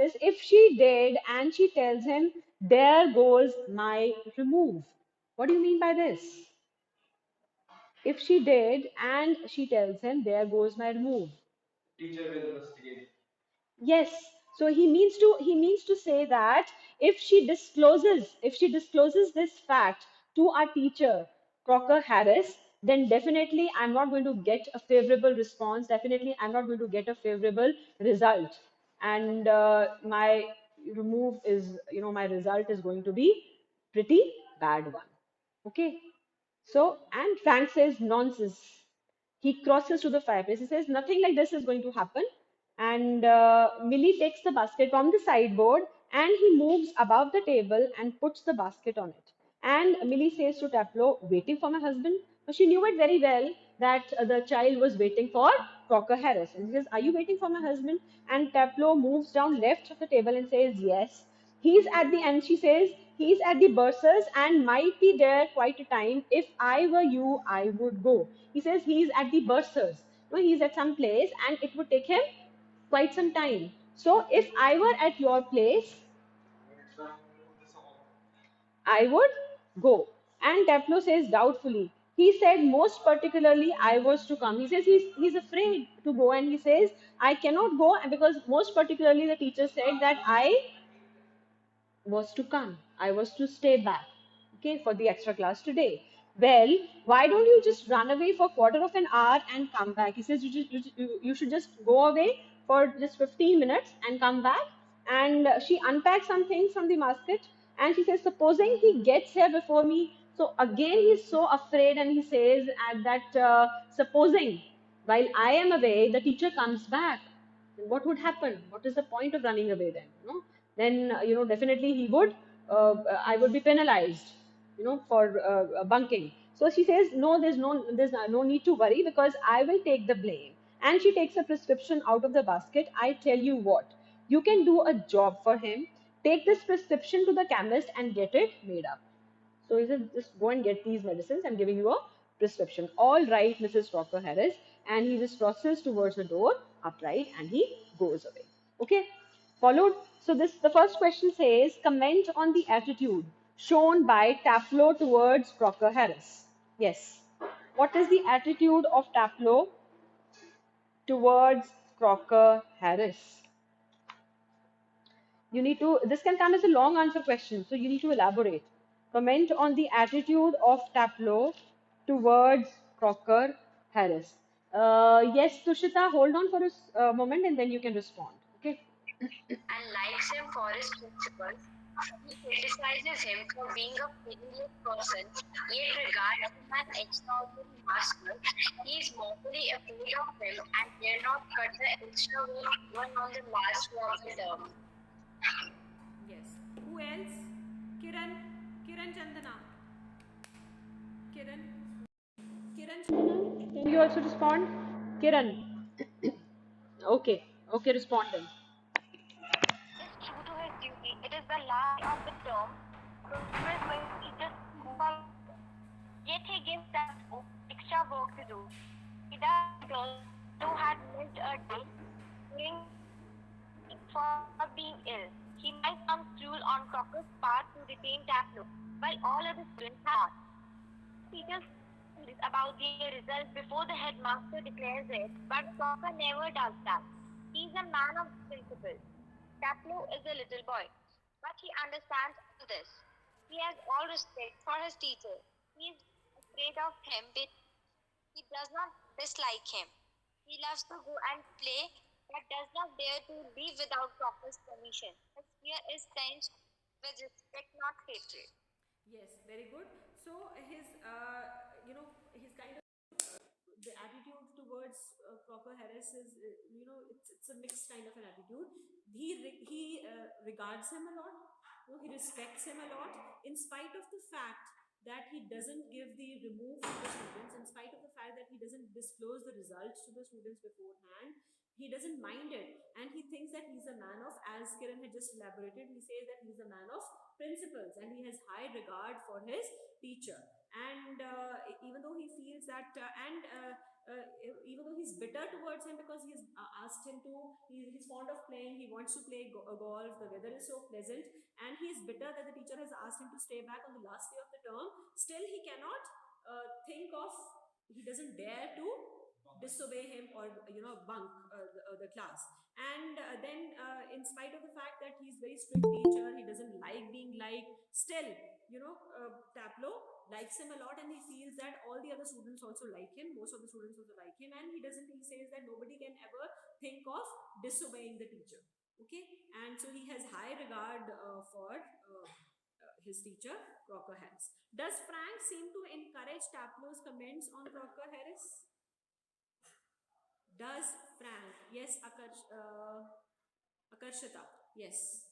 says, if she did and she tells him, there goes my remove. What do you mean by this? If she did and she tells him, there goes my remove. Yes. So he means to say that if she discloses this fact to our teacher, Crocker Harris, then definitely I'm not going to get a favorable response. Definitely I'm not going to get a favorable result. And my remove is, my result is going to be pretty bad one. Okay. So, and Frank says nonsense. He crosses to the fireplace. He says nothing like this is going to happen. And Millie takes the basket from the sideboard and he moves above the table and puts the basket on it. And Millie says to Taplow, waiting for my husband. So she knew it very well that the child was waiting for Crocker Harris. And she says, are you waiting for my husband? And Taplow moves down left of the table and says, yes. He's at the end, she says, he's at the bursars and might be there quite a time. If I were you, I would go. He says he's at the bursars. No, he's at some place and it would take him quite some time. So if I were at your place, I would go. And Taplow says doubtfully. He said most particularly I was to come. He says he's afraid to go and he says I cannot go because most particularly the teacher said that I was to come. I was to stay back, okay, for the extra class today. Well, why don't you just run away for quarter of an hour and come back? He says you should just go away for just 15 minutes and come back. And she unpacks some things from the basket and she says, supposing he gets here before me. So again, he's so afraid and he says at that, supposing while I am away, the teacher comes back, what would happen? What is the point of running away then? Then definitely he would. I would be penalized, for bunking. So she says, no, there's no need to worry because I will take the blame. And she takes a prescription out of the basket. I tell you what, you can do a job for him. Take this prescription to the chemist and get it made up. So he said, just go and get these medicines. I'm giving you a prescription. All right, Mrs. Crocker Harris. And he just crosses towards the door upright and he goes away. Okay, followed. So the first question says, comment on the attitude shown by Taplow towards Crocker Harris. Yes. What is the attitude of Taplow towards Crocker Harris? You need to, this can come as a long answer question, so you need to elaborate. Comment on the attitude of Taplow towards Crocker Harris. Yes, Tushita, hold on for a moment and then you can respond. Okay. And likes him for his principles. He criticizes him for being a pitiless person, yet regards him as an extraordinary master. He is mortally afraid of him and dare not cut the extra work even on the last day of the term. Yes. Who else? Kiran. Kiran Chandana. Kiran. Kiran Chandana. Can you also respond? Kiran. Okay. Okay, respond then. Is true to his duty. It is the last of the term. Principal will teachers yet he gives that extra work to do. He does girls who had missed a day during for being ill. He might come cruel on Crocker's part to retain Taplow, while all other students have not. Teachers about their results before the headmaster declares it, but Crocker never does that. He's a man of principle. Taplow is a little boy, but he understands this. He has all respect for his teacher. He is afraid of him, but he does not dislike him. He loves to go and play, but does not dare to leave without Crocker's permission. His fear is tinged with respect, not hatred. Yes, very good. So his kind of the attitude towards Crocker Harris is, it's a mixed kind of an attitude. He regards him a lot. He respects him a lot, in spite of the fact that he doesn't give the remove to the students, in spite of the fact that he doesn't disclose the results to the students beforehand. He doesn't mind it, and he thinks that he's a man of, as Kiran had just elaborated, he says that he's a man of principles and he has high regard for his teacher. And even though he feels that, even though he's bitter towards him because he's asked him to, he's fond of playing, he wants to play golf, the weather is so pleasant, and he's bitter that the teacher has asked him to stay back on the last day of the term. Still, he cannot think of, he doesn't dare to disobey him or bunk the class. And then in spite of the fact that he's very strict teacher, he doesn't like being liked, still Taplo likes him a lot, and he feels that all the other students also like him, most of the students also like him, and he says that nobody can ever think of disobeying the teacher. Okay, and so he has high regard for his teacher Crocker Harris. Does Frank seem to encourage Taplo's comments on Crocker Harris? Does Frank? Yes, Akarshita. Yes.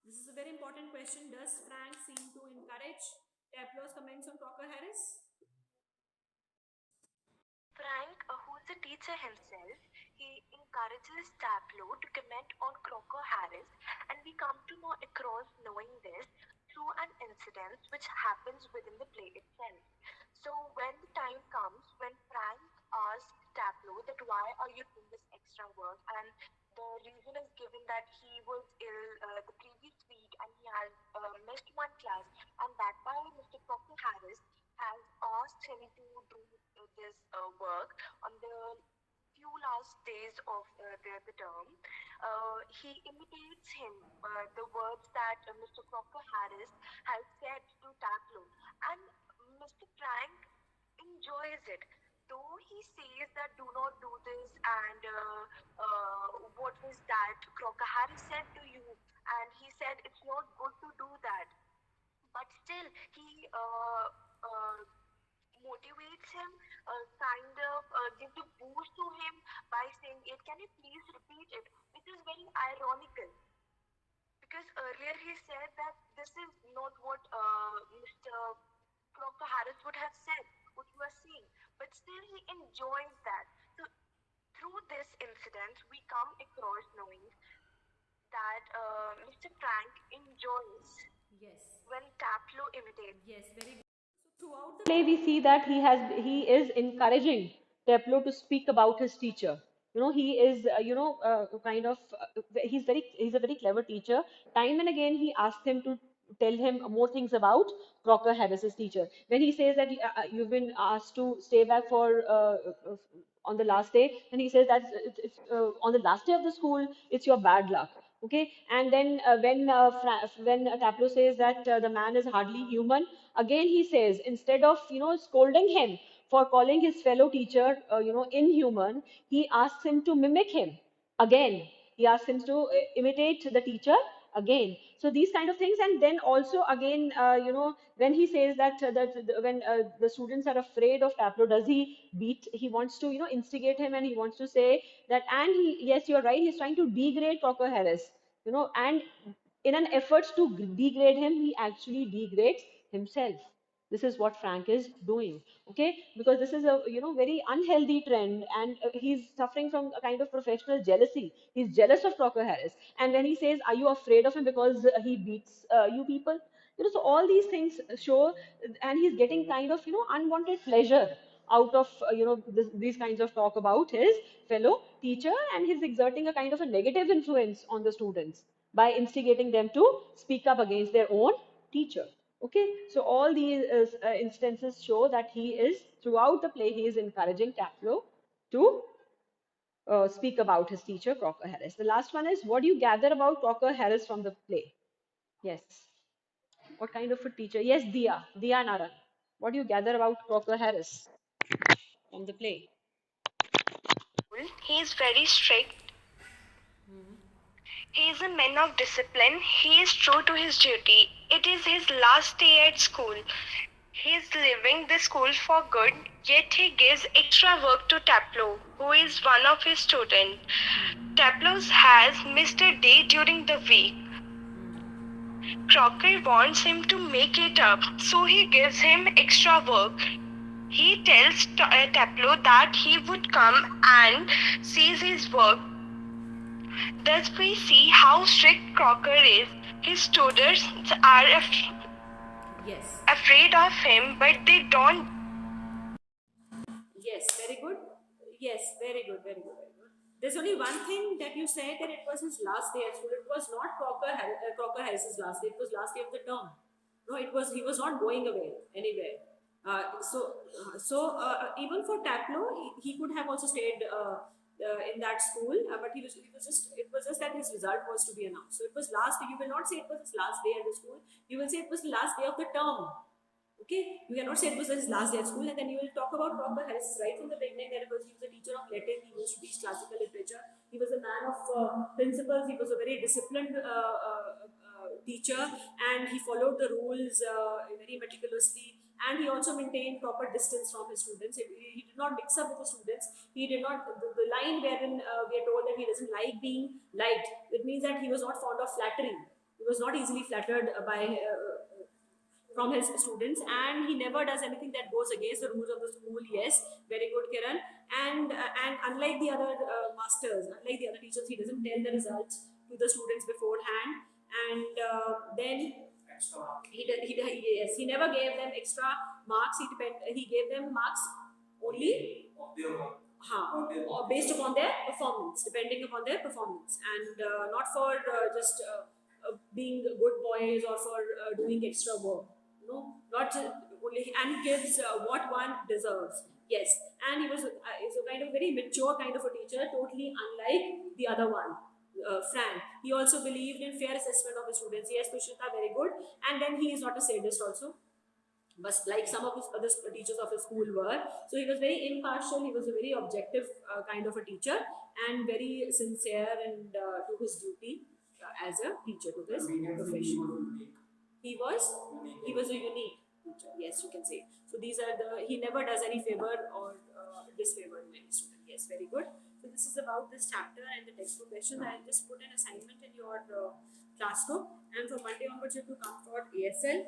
This is a very important question. Does Frank seem to encourage Taplo's comments on Crocker Harris? Frank, who's a teacher himself, he encourages Taplo to comment on Crocker Harris, and we come to know across knowing this through an incident which happens within the play itself. So when the time comes when Frank asks Taplo that why are you doing this extra work, and the reason is given that he was ill the previous week and he has missed one class, and that by Mr. Crocker Harris has asked him to do this work on the few last days of the term. He imitates him, the words that Mr. Crocker Harris has said to Taplo, and Mr. Frank enjoys it. Though he says that do not do this, and what was that Crocker Harris said to you, and he said it's not good to do that, but still he motivates him, kind of gives a boost to him by saying it. Can you please repeat it? Which is very ironical because earlier he said that this is not what Mr. Crocker Harris would have said, what you are saying, but still he enjoys that. So through this incident, we come across knowing that Mr. Frank enjoys Yes. when Taplo imitates. Yes, very good. So throughout the Play we see that he is encouraging Teplo to speak about his teacher. He is kind of he's a very clever teacher. Time and again he asked him to tell him more things about Crocker Harris's teacher. When he says that you've been asked to stay back for on the last day, and he says that on the last day of the school it's your bad luck. Okay, and then when Taplo says that the man is hardly human, again he says, instead of scolding him for calling his fellow teacher inhuman, he asks him to mimic him again. He asks him to imitate the teacher again. So these kind of things, and then also again when he says that when the students are afraid of Taplo, does he beat? He wants to instigate him, and he wants to say that, and he, yes, you're right, he's trying to degrade Crocker Harris, and in an effort to degrade him, he actually degrades himself. This is what Frank is doing. Okay, because this is a very unhealthy trend, and he's suffering from a kind of professional jealousy. He's jealous of Crocker Harris, and when he says, are you afraid of him because he beats you people? So all these things show, and he's getting kind of unwanted pleasure out of these kinds of talk about his fellow teacher, and he's exerting a kind of a negative influence on the students by instigating them to speak up against their own teacher. Okay, so all these instances show that he is, throughout the play, he is encouraging Taplo to speak about his teacher, Crocker Harris. The last one is, what do you gather about Crocker Harris from the play? Yes. What kind of a teacher? Yes, Dia Naran. What do you gather about Crocker Harris from the play? He is very strict. He is a man of discipline. He is true to his duty. It is his last day at school. He is leaving the school for good, yet he gives extra work to Taplo, who is one of his students. Taplo has missed a day during the week. Crocker wants him to make it up, so he gives him extra work. He tells Taplo that he would come and sees his work. Thus we see how strict Crocker is. His students are yes, afraid of him, but they don't. yes. Yes, very good. Yes, very good, very good, very good. There's only one thing that you said that it was his last day at school. It was not Crocker Harris's last day. It was last day of the term. No, it was he was not going away anywhere. Even for Taplow, he could have also stayed in that school, but he was just it was just that his result was to be announced. So it was last. You will not say it was his last day at the school. You will say it was the last day of the term. Okay, you cannot say it was his last day at school, and then you will talk about Crocker Harris right from the beginning. That it was he was a teacher of Latin. He used to teach classical literature. He was a man of principles. He was a very disciplined teacher, and he followed the rules very meticulously. And he also maintained proper distance from his students. He did not mix up with the students. He did not. The line wherein we are told that he doesn't like being liked. It means that he was not fond of flattery. He was not easily flattered by from his students, and he never does anything that goes against the rules of the school. Yes, very good, Kiran. And unlike the other masters, unlike the other teachers, he doesn't tell the results to the students beforehand. And then yes, he never gave them extra marks. He gave them marks only based upon their performance, depending upon their performance, and not for just being good boys or for doing extra work. No, not just only, and gives what one deserves. Yes, and he was is a kind of very mature kind of a teacher, totally unlike the other one. Frank. He also believed in fair assessment of the students. Yes, Tushita, very good. And then he is not a sadist also, but like some of his other teachers of his school were. So he was very impartial. He was a very objective kind of a teacher, and very sincere and to his duty as a teacher to this profession. He was a unique teacher. Yes, you can say. So these are he never does any favor or disfavor to any student. Yes, very good. So this is about this chapter and the textbook question. I'll just put an assignment in your classroom, and from Monday onwards you have to come for ASL.